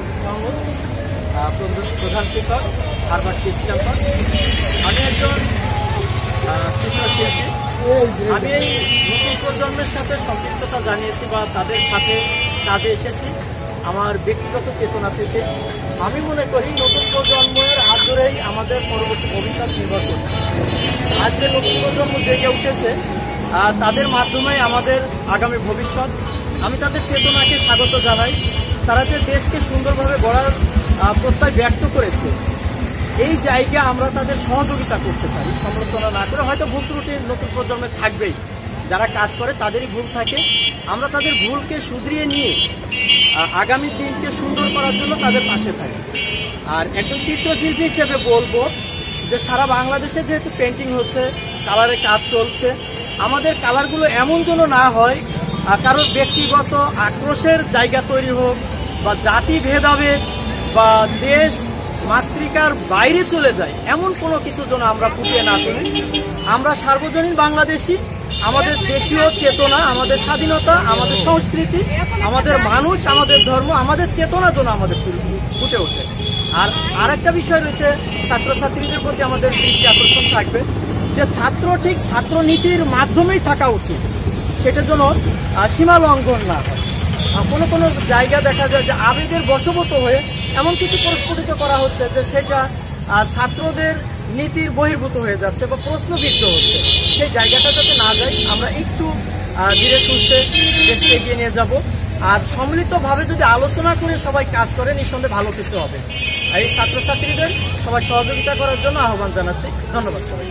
শফিক মাহমুদ, প্রধান শিক্ষক, Herbert kids campus. আমি একজন চিত্রশিল্পী। আমি এই নতুন প্রজন্মের সাথে সম্পৃক্ততা জানিয়েছি বা তাদের সাথে কাজে এসেছি আমার ব্যক্তিগত চেতনা থেকে। আমি মনে করি নতুন প্রজন্মের হাত ধরেই আমাদের পরবর্তী ভবিষ্যৎ নির্ভর করছে। আজ যে নতুন প্রজন্ম জেগে উঠেছে তাদের মাধ্যমেই আমাদের আগামী ভবিষ্যৎ। আমি তাদের চেতনাকে স্বাগত জানাই। তারা যে দেশকে সুন্দরভাবে গড়ার প্রত্যয় ব্যক্ত করেছে, এই জায়গায় আমরা তাদের সহযোগিতা করতে পারি, সমালোচনা না করে। হয়তো ভুল ত্রুটি নতুন প্রজন্মে থাকবেই, যারা কাজ করে তাদেরই ভুল থাকে। আমরা তাদের ভুলকে শুধরিয়ে নিয়ে আগামী দিনকে সুন্দর করার জন্য তাদের পাশে থাকি। আর একজন চিত্রশিল্পী হিসেবে বলবো যে সারা বাংলাদেশে যেহেতু পেন্টিং হচ্ছে, কালারের কাজ চলছে, আমাদের কালারগুলো এমন যেন না হয় কারোর ব্যক্তিগত আক্রোশের জায়গা তৈরি হোক, বা জাতি ভেদাভেদ বা দেশ মাতৃকার বাইরে চলে যায়, এমন কোনো কিছু যেন আমরা ফুটিয়ে না তুলি। আমরা সার্বজনীন বাংলাদেশি, আমাদের দেশীয় চেতনা, আমাদের স্বাধীনতা, আমাদের সংস্কৃতি, আমাদের মানুষ, আমাদের ধর্ম, আমাদের চেতনা যেন আমাদের ফুটে ওঠে। আর আরেকটা বিষয় রয়েছে, ছাত্রছাত্রীদের প্রতি আমাদের দৃষ্টি আকর্ষণ থাকবে যে ছাত্র ঠিক ছাত্রনীতির মাধ্যমেই থাকা উচিত, সেটার জন্য সীমা লঙ্ঘন না হয়। কোনো কোনো জায়গা দেখা যায় যে আবেগের বশবর্ত হয়ে এমন কিছু প্রস্ফুটিত করা হচ্ছে যে সেটা ছাত্রদের নীতির বহির্ভূত হয়ে যাচ্ছে বা প্রশ্নবিদ্ধ হচ্ছে। সেই জায়গাটা যাতে না যায়, আমরা একটু ধীরে সুস্থে দেশকে এগিয়ে নিয়ে যাব। আর সম্মিলিতভাবে যদি আলোচনা করে সবাই কাজ করে, নিঃসন্দেহে ভালো কিছু হবে। এই ছাত্রছাত্রীদের সবাই সহযোগিতা করার জন্য আহ্বান জানাচ্ছি। ধন্যবাদ সবাই।